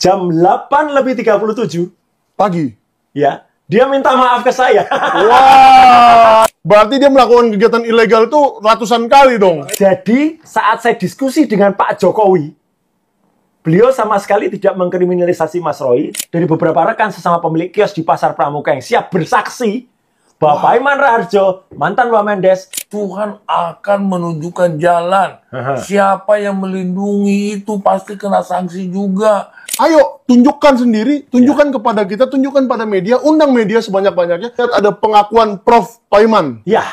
jam 8:37 pagi. Ya, dia minta maaf ke saya. Wah, berarti dia melakukan kegiatan ilegal itu ratusan kali dong. Jadi saat saya diskusi dengan Pak Jokowi, beliau sama sekali tidak mengkriminalisasi Mas Roy. Dari beberapa rekan sesama pemilik kios di Pasar Pramuka yang siap bersaksi bahwa Pak Iman Raharjo, mantan Wamendes, Tuhan akan menunjukkan jalan. Siapa yang melindungi itu pasti kena sanksi juga. Ayo, tunjukkan sendiri, tunjukkan kepada kita, tunjukkan pada media, undang media sebanyak-banyaknya. Lihat ada pengakuan Prof. Paiman. ya,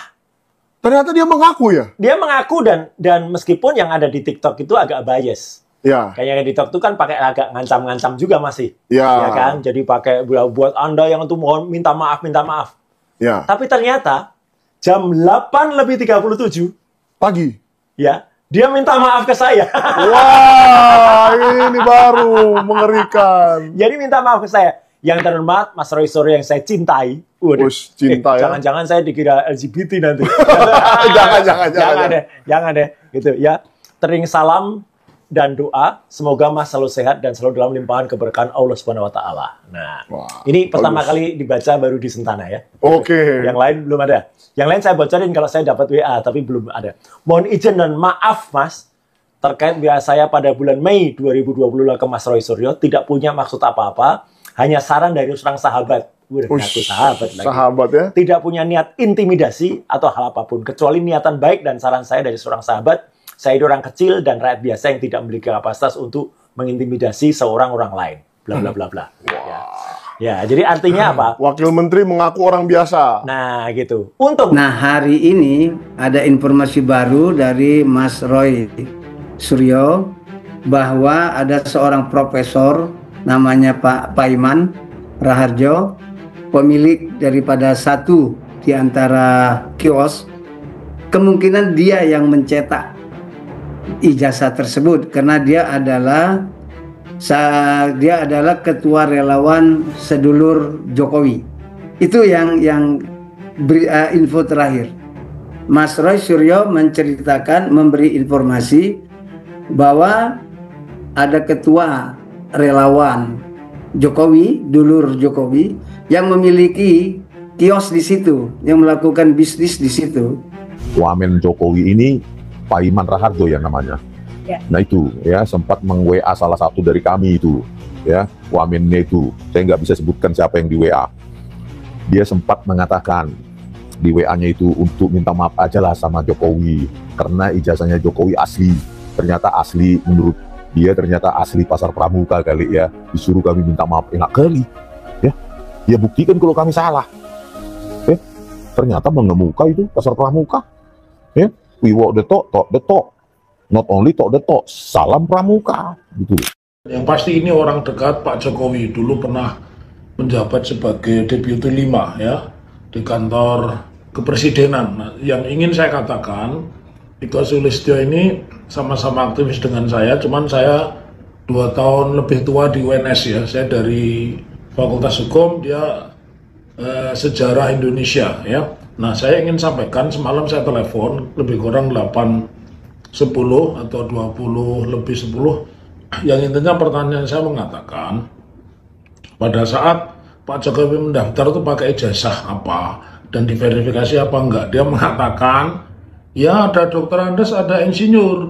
Ternyata dia mengaku ya? dia mengaku dan meskipun yang ada di TikTok itu agak bias. Ya. Kayaknya di TikTok itu kan pakai agak ngancam-ngancam juga masih. Ya. Ya kan? Jadi pakai buat Anda yang itu mohon minta maaf, minta maaf. Ya. Tapi ternyata jam 8:37 Pagi. ya, dia minta maaf ke saya. Wah, ini baru mengerikan. Jadi minta maaf ke saya. Yang terhormat Mas Roy Suryo yang saya cintai. Waduh, Ush, cinta ya. Jangan-jangan saya dikira LGBT nanti. Jangan deh, gitu ya. Tering salam dan doa, semoga Mas selalu sehat dan selalu dalam limpahan keberkahan Allah Subhanahu wa taala. Nah, Wah, ini pertama bagus. kali dibaca baru di Sentana ya. Oke. Yang lain belum ada. Yang lain saya bocorin kalau saya dapat WA, tapi belum ada. Mohon izin dan maaf, Mas, terkait WA saya pada bulan Mei 2020 ke Mas Roy Suryo, tidak punya maksud apa-apa, hanya saran dari seorang sahabat. Udah ngaku sahabat lagi. Sahabat ya. Tidak punya niat intimidasi atau hal apapun, kecuali niatan baik dan saran saya dari seorang sahabat. Saya ini orang kecil dan rakyat biasa yang tidak memiliki kapasitas untuk mengintimidasi seorang orang lain. Bla bla bla bla. Ya, jadi artinya apa? Wakil Menteri mengaku orang biasa. Nah, gitu. Untuk Nah, hari ini ada informasi baru dari Mas Roy Suryo bahwa ada seorang profesor namanya Pak Paiman Raharjo, pemilik daripada satu di antara kios, kemungkinan dia yang mencetak ijazah tersebut karena dia adalah ketua relawan sedulur Jokowi. Itu yang info terakhir. Mas Roy Suryo menceritakan, memberi informasi bahwa ada ketua relawan Jokowi, dulur Jokowi, yang memiliki kios di situ, yang melakukan bisnis di situ. Wamen Jokowi ini Pak Iman Raharjo ya namanya. Ya. Nah itu ya sempat meng-WA salah satu dari kami itu ya, wamennya itu. Saya nggak bisa sebutkan siapa yang di WA. Dia sempat mengatakan di WA-nya itu untuk minta maaf aja lah sama Jokowi karena ijazahnya Jokowi asli. Ternyata asli, menurut dia ternyata asli Pasar Pramuka kali ya. Disuruh kami minta maaf, enak kali ya. Dia buktikan kalau kami salah. Ternyata mengemuka itu Pasar Pramuka ya. We walk the talk the talk. Not only talk the talk, salam Pramuka gitu. Yang pasti ini orang dekat Pak Jokowi, dulu pernah menjabat sebagai Deputi 5 ya di kantor kepresidenan. Nah, yang ingin saya katakan, Iko Sulistyo ini sama-sama aktivis dengan saya, cuman saya 2 tahun lebih tua di UNS ya. Saya dari Fakultas Hukum, dia sejarah Indonesia ya. Nah, saya ingin sampaikan, semalam saya telepon lebih kurang 8:10 atau 20 lebih 10. Yang intinya pertanyaan saya mengatakan, pada saat Pak Jokowi mendaftar itu pakai ijazah apa dan diverifikasi apa enggak. Dia mengatakan, ya ada dokter Andes, ada insinyur,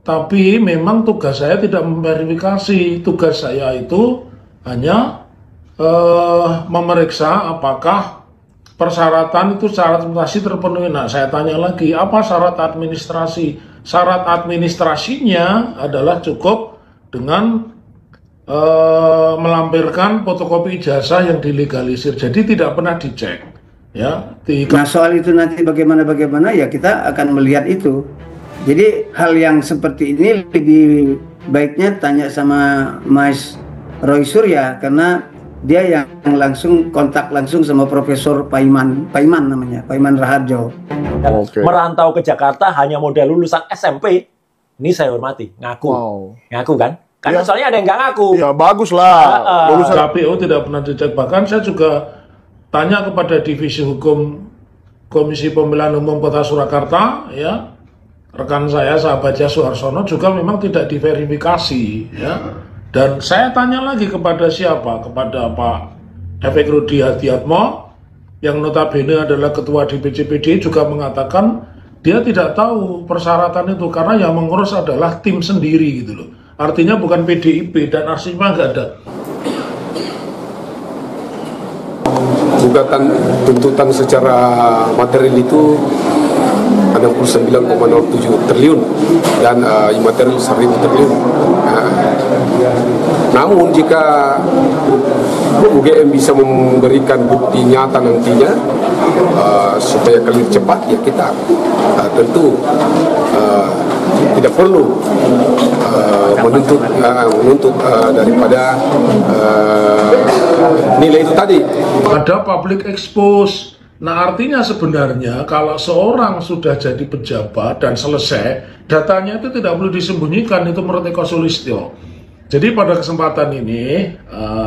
tapi memang tugas saya tidak memverifikasi. Tugas saya itu hanya memeriksa apakah persyaratan itu syarat administrasi terpenuhi. Nah, saya tanya lagi, apa syarat administrasi? Syarat administrasinya adalah cukup dengan melampirkan fotokopi ijazah yang dilegalisir. Jadi tidak pernah dicek. Ya. Nah, soal itu nanti bagaimana ya kita akan melihat itu. Jadi hal yang seperti ini lebih baiknya tanya sama Mas Roy Suryo karena dia yang langsung kontak langsung sama Profesor Paiman namanya, Paiman Raharjo. Oke. Merantau ke Jakarta hanya model lulusan SMP. Ini saya hormati, ngaku. Wow. Ngaku kan? Ya. Karena soalnya ada yang nggak ngaku. Ya bagus lah. Lulusan KPU tidak pernah dicek. Bahkan saya juga tanya kepada Divisi Hukum Komisi Pemilihan Umum Kota Surakarta, ya, rekan saya sahabat Suharsono juga memang tidak diverifikasi, ya. Dan saya tanya lagi kepada siapa? Kepada Pak Efek Rudi Hadiatmo, yang notabene adalah ketua DPC PDI, juga mengatakan dia tidak tahu persyaratan itu karena yang mengurus adalah tim sendiri gitu loh. Artinya bukan PDIP dan arsinya nggak ada. Gugatan tuntutan secara material itu 69,07 triliun dan imaterial 1.000 triliun. Namun jika UGM bisa memberikan bukti nyata nantinya supaya clear cepat, ya kita tentu tidak perlu menuntut daripada nilai itu tadi. Ada public expose. Nah, artinya sebenarnya kalau seorang sudah jadi pejabat dan selesai, datanya itu tidak perlu disembunyikan, itu menurut Eko Sulistyo. Jadi pada kesempatan ini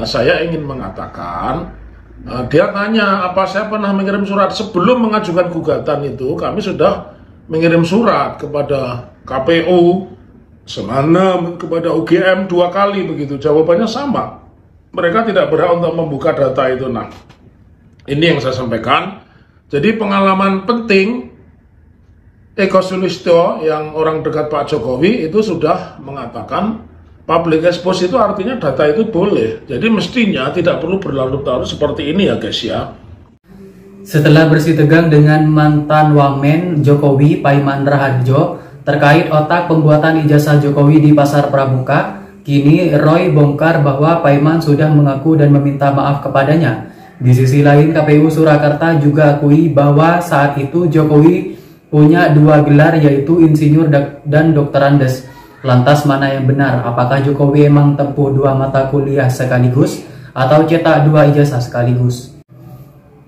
saya ingin mengatakan, dia tanya apa saya pernah mengirim surat. Sebelum mengajukan gugatan itu kami sudah mengirim surat kepada KPU, semana kepada UGM 2 kali begitu. Jawabannya sama, mereka tidak berhak untuk membuka data itu. Nah, ini yang saya sampaikan. Jadi pengalaman penting Eko Sulistyo yang orang dekat Pak Jokowi itu sudah mengatakan public expose itu artinya data itu boleh. Jadi mestinya tidak perlu berlarut-larut seperti ini ya guys ya. Setelah bersih tegang dengan mantan Wamen Jokowi Paiman Raharjo terkait otak pembuatan ijazah Jokowi di Pasar Pramuka, kini Roy bongkar bahwa Paiman sudah mengaku dan meminta maaf kepadanya. Di sisi lain, KPU Surakarta juga akui bahwa saat itu Jokowi punya 2 gelar, yaitu insinyur dan dokter Andes. Lantas mana yang benar? Apakah Jokowi emang tempuh 2 mata kuliah sekaligus atau cetak 2 ijazah sekaligus?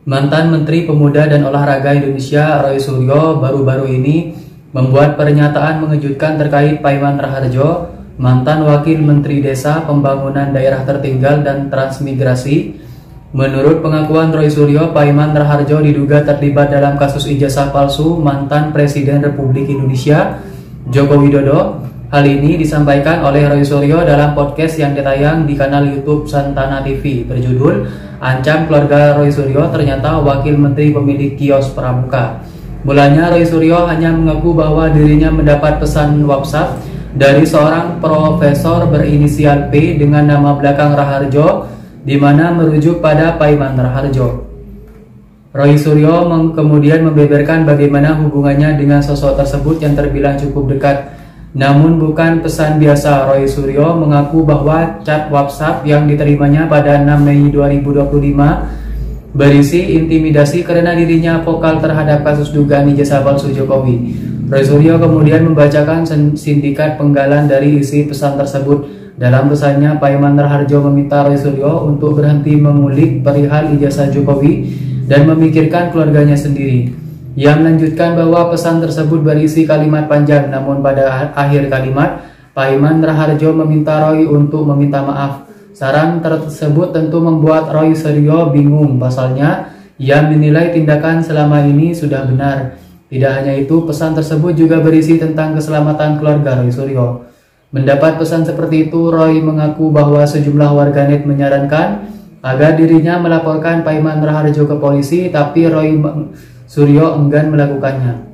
Mantan Menteri Pemuda dan Olahraga Indonesia Roy Suryo baru-baru ini membuat pernyataan mengejutkan terkait Paiman Raharjo, mantan Wakil Menteri Desa, Pembangunan Daerah Tertinggal dan Transmigrasi. Menurut pengakuan Roy Suryo, Paiman Raharjo diduga terlibat dalam kasus ijazah palsu mantan Presiden Republik Indonesia Joko Widodo. Hal ini disampaikan oleh Roy Suryo dalam podcast yang ditayang di kanal YouTube Santana TV berjudul Ancam Keluarga Roy Suryo Ternyata Wakil Menteri Pemilik Kios Pramuka. Mulanya Roy Suryo hanya mengaku bahwa dirinya mendapat pesan WhatsApp dari seorang profesor berinisial P dengan nama belakang Raharjo, di mana merujuk pada Paiman Raharjo. Roy Suryo kemudian membeberkan bagaimana hubungannya dengan sosok tersebut yang terbilang cukup dekat. Namun bukan pesan biasa. Roy Suryo mengaku bahwa chat WhatsApp yang diterimanya pada 6 Mei 2025 berisi intimidasi karena dirinya vokal terhadap kasus dugaan ijazah palsu Jokowi. Roy Suryo kemudian membacakan sindikat penggalan dari isi pesan tersebut. Dalam pesannya, Paiman Raharjo meminta Roy Suryo untuk berhenti mengulik perihal ijazah Jokowi dan memikirkan keluarganya sendiri. Ia melanjutkan bahwa pesan tersebut berisi kalimat panjang, namun pada akhir kalimat, Paiman Raharjo meminta Roy untuk meminta maaf. Saran tersebut tentu membuat Roy Suryo bingung, pasalnya ia menilai tindakan selama ini sudah benar. Tidak hanya itu, pesan tersebut juga berisi tentang keselamatan keluarga Roy Suryo. Mendapat pesan seperti itu, Roy mengaku bahwa sejumlah warganet menyarankan agar dirinya melaporkan Paiman Raharjo ke polisi, tapi Roy Suryo enggan melakukannya.